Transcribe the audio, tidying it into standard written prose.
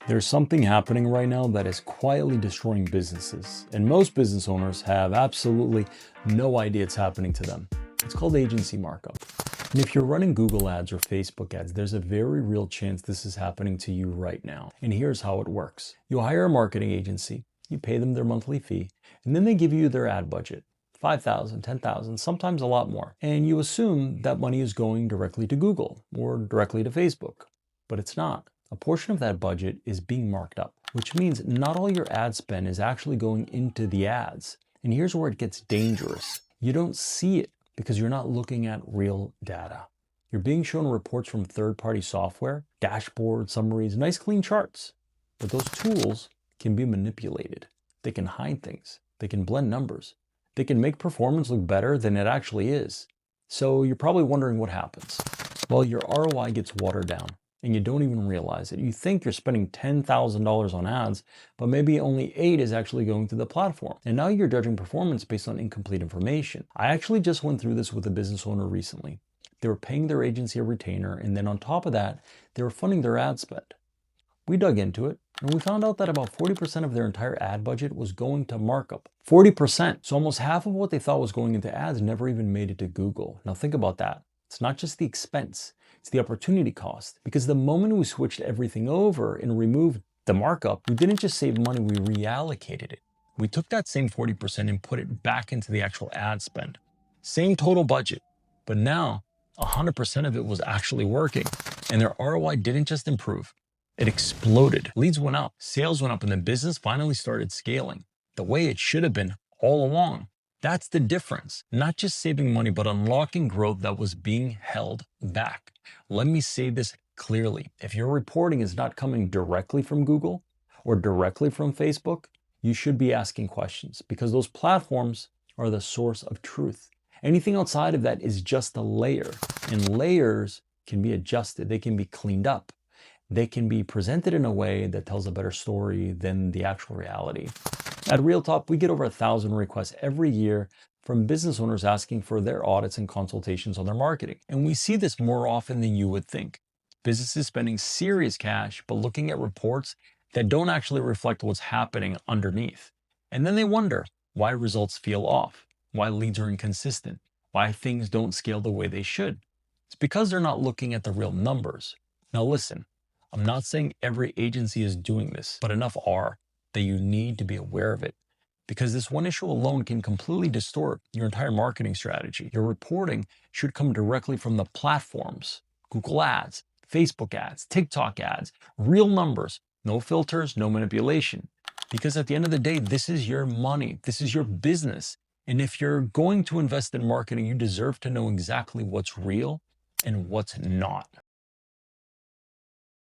There's something happening right now that is quietly destroying businesses, and most business owners have absolutely no idea it's happening to them. It's called agency markup. And if you're running Google ads or Facebook ads, there's a very real chance this is happening to you right now. And here's how it works. You hire a marketing agency, you pay them their monthly fee, and then they give you their ad budget. 5,000, 10,000, sometimes a lot more. And you assume that money is going directly to Google or directly to Facebook, but it's not. A portion of that budget is being marked up, which means not all your ad spend is actually going into the ads. And here's where it gets dangerous. You don't see it because you're not looking at real data. You're being shown reports from third-party software, dashboards, summaries, nice clean charts. But those tools can be manipulated. They can hide things. They can blend numbers. They can make performance look better than it actually is. So you're probably wondering what happens. Well, your ROI gets watered down, and you don't even realize it. You think you're spending $10,000 on ads, but maybe only 8 is actually going to the platform. And now you're judging performance based on incomplete information. I actually just went through this with a business owner recently. They were paying their agency a retainer, and then on top of that, they were funding their ad spend. We dug into it, and we found out that about 40% of their entire ad budget was going to markup. 40%! So almost half of what they thought was going into ads never even made it to Google. Now think about that. It's not just the expense, it's the opportunity cost. Because the moment we switched everything over and removed the markup, we didn't just save money, we reallocated it. We took that same 40% and put it back into the actual ad spend. Same total budget, but now 100% of it was actually working. And their ROI didn't just improve, it exploded. Leads went up, sales went up, and the business finally started scaling the way it should have been all along. That's the difference. Not just saving money, but unlocking growth that was being held back. Let me say this clearly. If your reporting is not coming directly from Google or directly from Facebook, you should be asking questions because those platforms are the source of truth. Anything outside of that is just a layer, and layers can be adjusted. They can be cleaned up. They can be presented in a way that tells a better story than the actual reality. At RealTop, we get over 1,000 requests every year from business owners asking for their audits and consultations on their marketing. And we see this more often than you would think. Businesses spending serious cash, but looking at reports that don't actually reflect what's happening underneath. And then they wonder why results feel off, why leads are inconsistent, why things don't scale the way they should. It's because they're not looking at the real numbers. Now listen, I'm not saying every agency is doing this, but enough are that you need to be aware of it. Because this one issue alone can completely distort your entire marketing strategy. Your reporting should come directly from the platforms, Google ads, Facebook ads, TikTok ads, real numbers, no filters, no manipulation. Because at the end of the day, this is your money, this is your business. And if you're going to invest in marketing, you deserve to know exactly what's real and what's not.